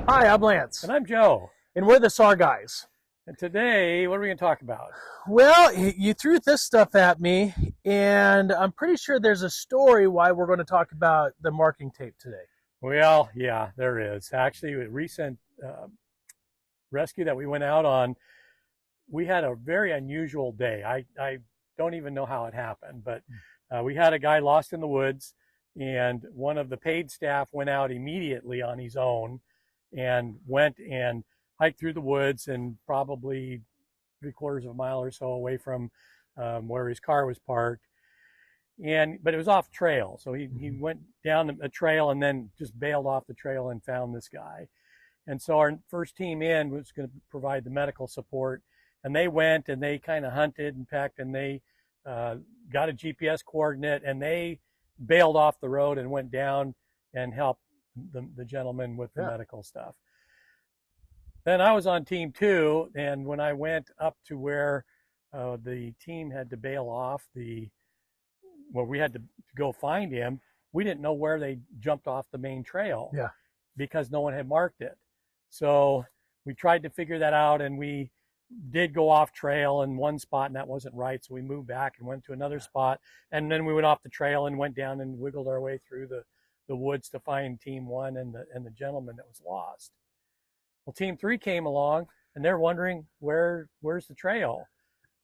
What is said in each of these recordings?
Hi, I'm Lance, And I'm Joe. and we're the SAR guys. And today, what are we going to talk about? Well, you threw this stuff at me, and I'm pretty sure there's a story why we're going to talk about the marking tape today. Well, yeah, there is. Actually, a recent rescue that we went out on, we had a very unusual day. I don't even know how it happened, but we had a guy lost in the woods, and one of the paid staff went out immediately on his own and went and hiked through the woods and probably 3/4 of a mile or so away from where his car was parked. But it was off trail. So he went down a trail and then just bailed off the trail and found this guy. And so our first team in was going to provide the medical support. And they went and they kind of hunted and pecked, and they got a GPS coordinate, and they bailed off the road and went down and helped the gentleman with the medical stuff. Then I was on team 2, and when I went up to where the team had to bail off, where we had to go find him, we didn't know where they jumped off the main trail because no one had marked it. So we tried to figure that out, and we did go off trail in one spot, and that wasn't right. So we moved back and went to another spot, and then we went off the trail and went down and wiggled our way through the woods to find team 1 and the gentleman that was lost. Well, team 3 came along, and they're wondering where's the trail.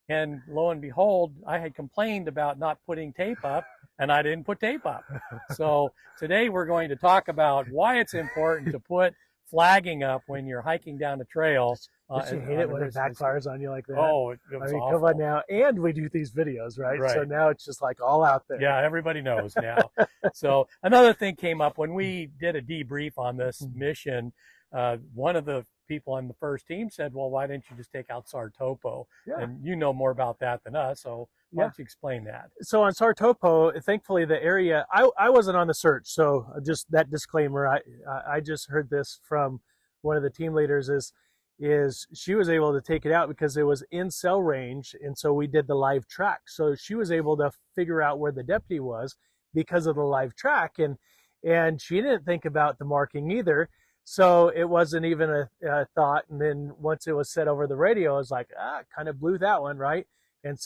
And lo and behold, I had complained about not putting tape up, and I didn't put tape up. So today we're going to talk about why it's important to put flagging up when you're hiking down the trail. Don't you hate it when it backfires on you like that? Oh, it was awful. Come on now. And we do these videos, right? So now it's just like all out there. Yeah, everybody knows now. So another thing came up when we did a debrief on this mission. One of the people on the first team said, well, why didn't you just take out SAR Topo? And you know more about that than us, so why don't you explain that? So on SAR Topo, thankfully the area, I wasn't on the search, so just that disclaimer, I just heard this from one of the team leaders is she was able to take it out because it was in cell range, and so we did the live track. So she was able to figure out where the deputy was because of the live track, and she didn't think about the marking either. So it wasn't even a thought. And then once it was said over the radio, I was like, kind of blew that one, right? And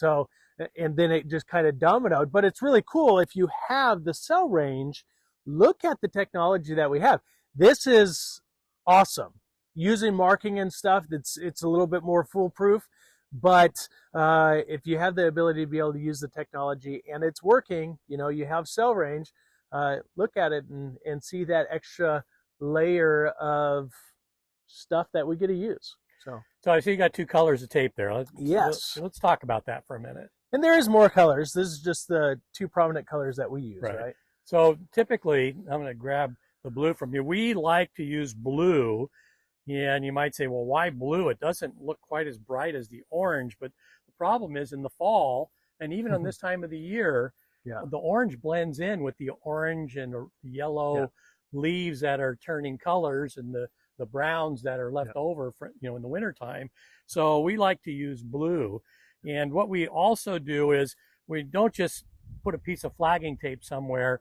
then it just kind of dominoed. But it's really cool if you have the cell range, look at the technology that we have. This is awesome. Using marking and stuff, it's a little bit more foolproof. But if you have the ability to be able to use the technology and it's working, you have cell range, look at it and see that extra layer of stuff that we get to use. So I see you got 2 colors of tape there. Let's talk about that for a minute. And there is more colors. This is just the 2 prominent colors that we use, right? So typically, I'm going to grab the blue from you. We like to use blue, and you might say, well, why blue? It doesn't look quite as bright as the orange, but the problem is in the fall, and even on this time of the year, the orange blends in with the orange and the yellow leaves that are turning colors and the browns that are left over for, in the wintertime. So we like to use blue. And what we also do is we don't just put a piece of flagging tape somewhere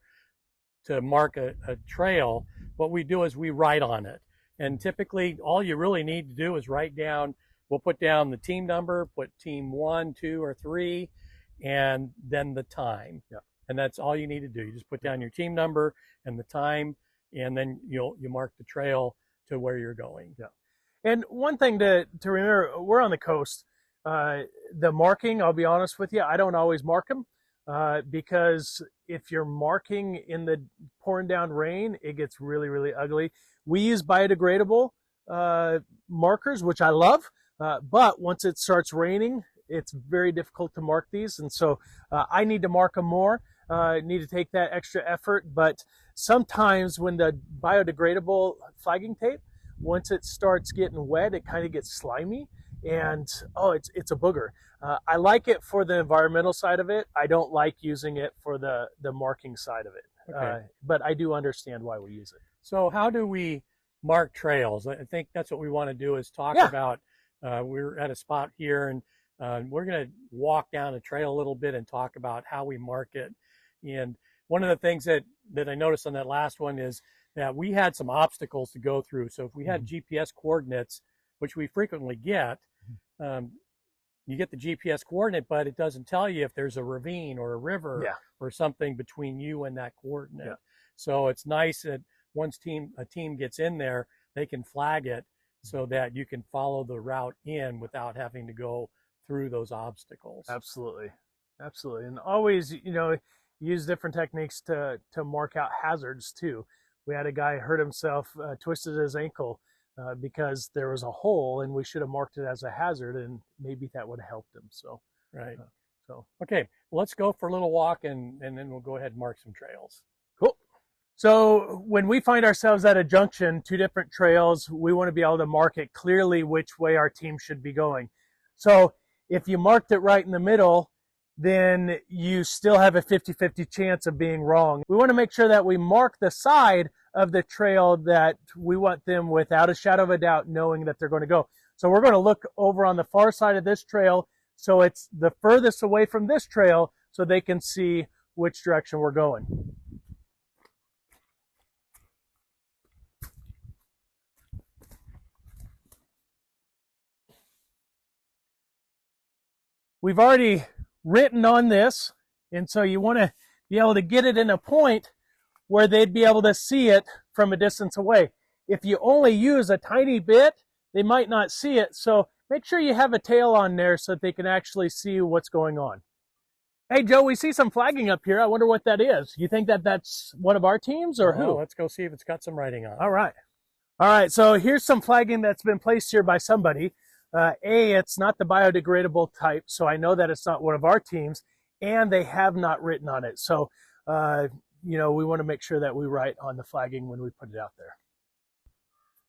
to mark a trail. What we do is we write on it. And typically all you really need to do is write down, we'll put down the team number, put team 1, 2, or 3, and then the time. And that's all you need to do. You just put down your team number and the time, and then you mark the trail to where you're going. And one thing to remember, we're on the coast. The marking, I'll be honest with you, I don't always mark them because if you're marking in the pouring down rain, it gets really, really ugly. We use biodegradable markers, which I love, but once it starts raining, it's very difficult to mark these. And so I need to mark them more. Need to take that extra effort, but sometimes when the biodegradable flagging tape, once it starts getting wet, it kind of gets slimy, and it's a booger. I like it for the environmental side of it. I don't like using it for the marking side of it. But I do understand why we use it. So how do we mark trails? I think that's what we want to do is talk about. We're at a spot here, and we're going to walk down a trail a little bit and talk about how we mark it. And one of the things that I noticed on that last one is that we had some obstacles to go through. So if we had GPS coordinates, which we frequently get, you get the GPS coordinate, but it doesn't tell you if there's a ravine or a river or something between you and that coordinate. Yeah. So it's nice that once a team gets in there, they can flag it so that you can follow the route in without having to go through those obstacles. Absolutely. Absolutely. And always, you know, use different techniques to mark out hazards too. We had a guy hurt himself, twisted his ankle because there was a hole, and we should have marked it as a hazard, and maybe that would have helped him. So, right. Okay, well, let's go for a little walk, and then we'll go ahead and mark some trails. Cool. So when we find ourselves at a junction, two different trails, we want to be able to mark it clearly which way our team should be going. So if you marked it right in the middle, then you still have a 50-50 chance of being wrong. We want to make sure that we mark the side of the trail that we want them, without a shadow of a doubt, knowing that they're going to go. So we're going to look over on the far side of this trail, so it's the furthest away from this trail, so they can see which direction we're going. We've already written on this, and so you want to be able to get it in a point where they'd be able to see it from a distance away. If you only use a tiny bit, they might not see it, so make sure you have a tail on there so that they can actually see what's going on. Hey Joe, we see some flagging up here. I wonder what that is. You think that that's one of our teams, or who? Let's go see if it's got some writing on it. All right, so here's some flagging that's been placed here by somebody. It's not the biodegradable type, so I know that it's not one of our teams, and they have not written on it. So, you know, we want to make sure that we write on the flagging when we put it out there.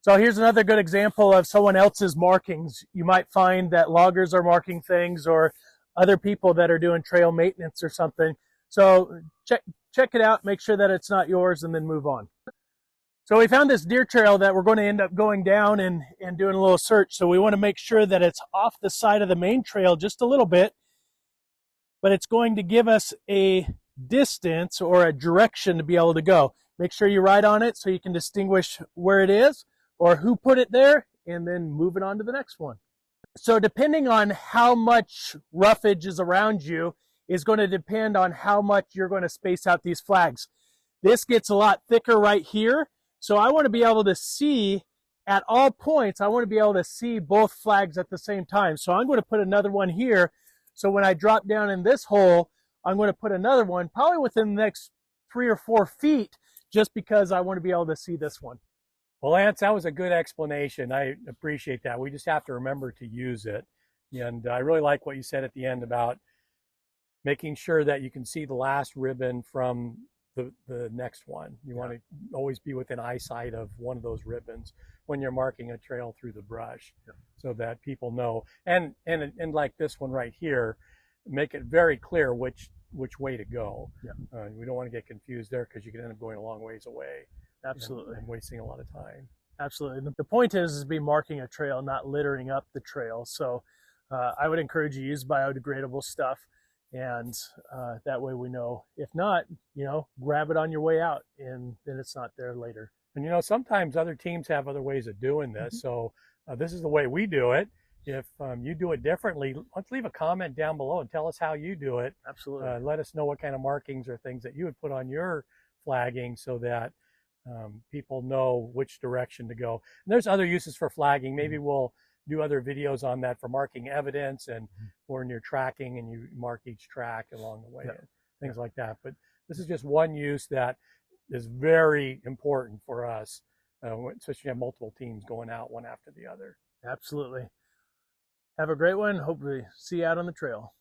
So here's another good example of someone else's markings. You might find that loggers are marking things, or other people that are doing trail maintenance or something. So check it out, make sure that it's not yours, and then move on. So we found this deer trail that we're going to end up going down and doing a little search. So we want to make sure that it's off the side of the main trail just a little bit, but it's going to give us a distance or a direction to be able to go. Make sure you write on it so you can distinguish where it is or who put it there, and then move it on to the next one. So depending on how much roughage is around you is going to depend on how much you're going to space out these flags. This gets a lot thicker right here. So I want to be able to see at all points, I want to be able to see both flags at the same time. So I'm going to put another one here. So when I drop down in this hole, I'm going to put another one probably within the next 3 or 4 feet, just because I want to be able to see this one. Well, Lance, that was a good explanation. I appreciate that. We just have to remember to use it. And I really like what you said at the end about making sure that you can see the last ribbon from the next one. You want to always be within eyesight of one of those ribbons when you're marking a trail through the brush, so that people know. And like this one right here, make it very clear which way to go. We don't want to get confused there, because you can end up going a long ways away. Absolutely. And wasting a lot of time. Absolutely. The point is be marking a trail, not littering up the trail. So I would encourage you to use biodegradable stuff. And that way we know. If not, you know, grab it on your way out, and then it's not there later. And, you know, sometimes other teams have other ways of doing this. So this is the way we do it. If you do it differently, let's leave a comment down below and tell us how you do it. Absolutely. Let us know what kind of markings or things that you would put on your flagging, so that people know which direction to go. And there's other uses for flagging. Maybe we'll do other videos on that for marking evidence, and when you're tracking and you mark each track along the way, and things like that. But this is just one use that is very important for us, especially when you have multiple teams going out one after the other. Absolutely. Have a great one. Hope to see you out on the trail.